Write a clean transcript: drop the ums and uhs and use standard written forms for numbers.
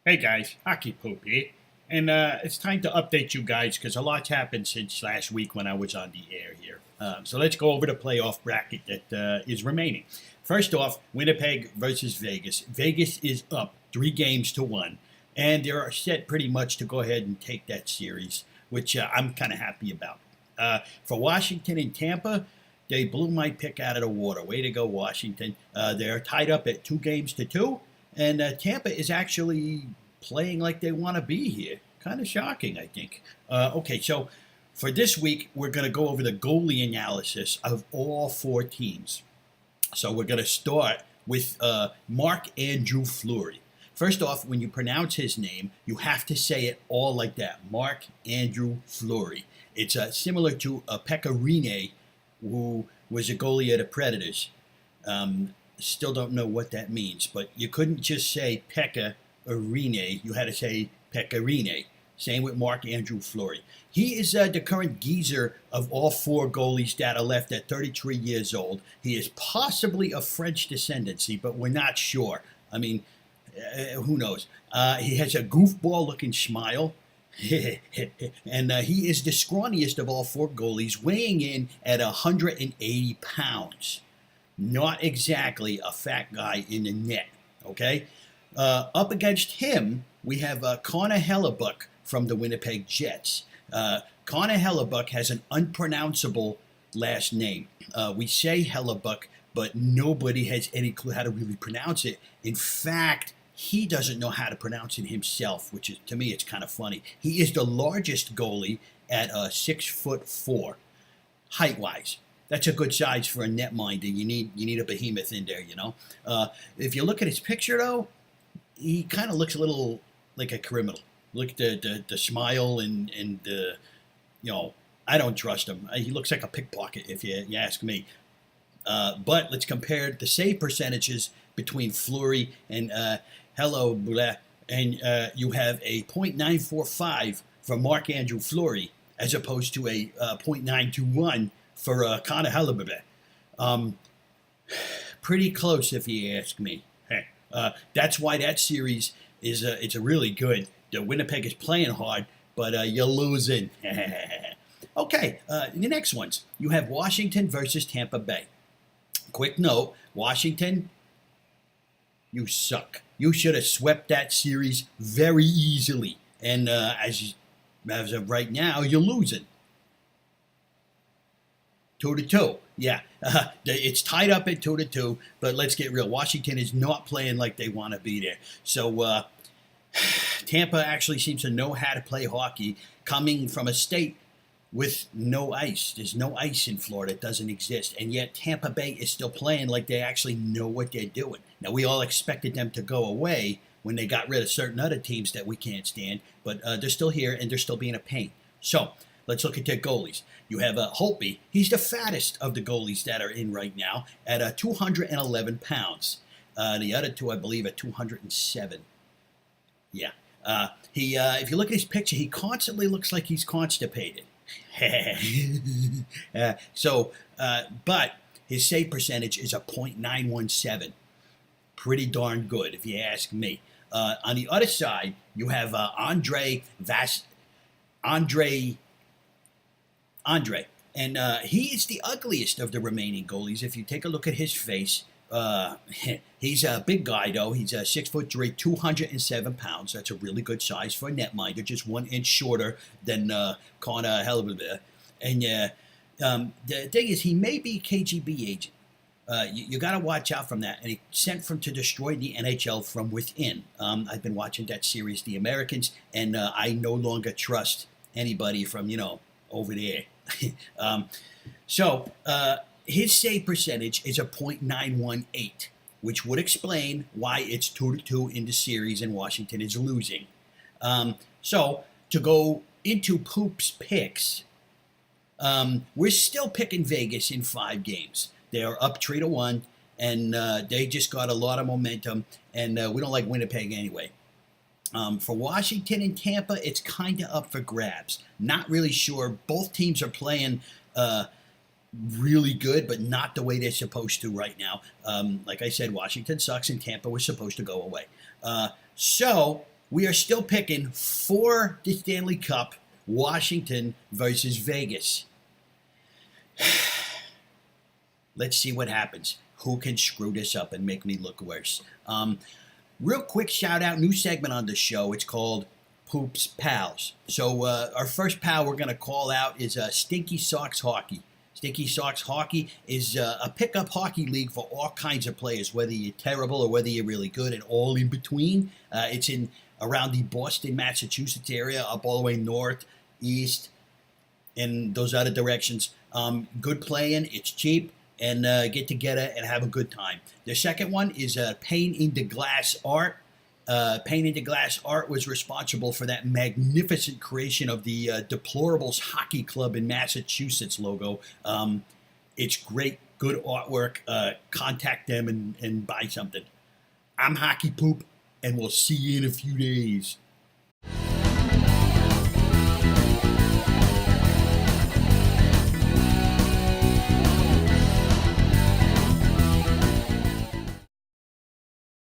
Hey guys, Hockey Poop here. And it's time to update you guys because a lot's happened since last week when I was on the air here. So let's go over the playoff bracket that is remaining. First off, Winnipeg versus Vegas. Vegas is up 3-1, and they are set pretty much to go ahead and take that series, which I'm kind of happy about. For Washington and Tampa, they blew my pick out of the water. Way to go, Washington. They're tied up at 2-2. And Tampa is actually playing like they want to be here. Kind of shocking, I think. Okay, so for this week, we're going to go over the goalie analysis of all four teams. So we're going to start with Marc-Andrew Fleury. First off, when you pronounce his name, you have to say it all like that. Marc-Andrew Fleury. It's similar to Pekka Rinne, who was a goalie of the Predators. Still don't know what that means, but you couldn't just say Pekka Rinne. You had to say Pekka Rinne. Same with Marc-Andrew Fleury. He is the current geezer of all four goalies that are left at 33 years old. He is possibly of French descendancy, but we're not sure. I mean, who knows? He has a goofball-looking smile. And he is the scrawniest of all four goalies, weighing in at 180 pounds. Not exactly a fat guy in the net, okay? Up against him, we have Connor Hellebuck from the Winnipeg Jets. Connor Hellebuck has an unpronounceable last name. We say Hellebuck, but nobody has any clue how to really pronounce it. In fact, he doesn't know how to pronounce it himself, which is, to me, it's kind of funny. He is the largest goalie at 6'4", height-wise. That's a good size for a netminder. You need a behemoth in there, you know. If you look at his picture, though, he kind of looks a little like a criminal. Look at the smile and you know, I don't trust him. He looks like a pickpocket, if you ask me. But let's compare the save percentages between Fleury and Hellebuck, and you have a .945 for Marc-Andrew Fleury as opposed to a .921 for Connor Hellebuck. Pretty close, if you ask me. That's why that series is it's a really good. The Winnipeg is playing hard, but you're losing. Okay, the next ones. You have Washington versus Tampa Bay. Quick note, Washington, you suck. You should have swept that series very easily. And as of right now, you're losing. 2-2. Yeah, it's tied up at 2-2, but let's get real. Washington is not playing like they want to be there. So Tampa actually seems to know how to play hockey, coming from a state with no ice. There's no ice in Florida. It doesn't exist. And yet Tampa Bay is still playing like they actually know what they're doing. Now, we all expected them to go away when they got rid of certain other teams that we can't stand, but they're still here and they're still being a pain. So let's look at their goalies. You have Holtby. He's the fattest of the goalies that are in right now at 211 pounds. The other two, I believe, at 207. Yeah. If you look at his picture, he constantly looks like he's constipated. But his save percentage is a .917. Pretty darn good, if you ask me. On the other side, you have Andre, and he is the ugliest of the remaining goalies. If you take a look at his face, he's a big guy, though. He's 6'3", 207 pounds. That's a really good size for a netminder, just 1 inch shorter than Connor Hellebuck. And the thing is, he may be a KGB agent. You got to watch out from that. And he sent to destroy the NHL from within. I've been watching that series, The Americans, and I no longer trust anybody from, over there. So his save percentage is a .918, which would explain why it's 2-2 in the series and Washington is losing. So to go into Poop's picks, we're still picking Vegas in 5 games. They're up 3-1, and they just got a lot of momentum, and we don't like Winnipeg anyway. For Washington and Tampa, it's kind of up for grabs. Not really sure. Both teams are playing really good, but not the way they're supposed to right now. Like I said, Washington sucks, and Tampa was supposed to go away. So we are still picking for the Stanley Cup, Washington versus Vegas. Let's see what happens. Who can screw this up and make me look worse? Real quick shout out, new segment on the show. It's called Poop's Pals. So our first pal we're going to call out is Stinky Socks Hockey. Stinky Socks Hockey is a pickup hockey league for all kinds of players, whether you're terrible or whether you're really good and all in between. It's in around the Boston, Massachusetts area, up all the way north, east, and those other directions. Good playing, it's cheap, and get together and have a good time. The second one is Paint into Glass Art. Paint into Glass Art was responsible for that magnificent creation of the Deplorables Hockey Club in Massachusetts logo. It's great, good artwork. Contact them and buy something. I'm Hockey Poop, and we'll see you in a few days.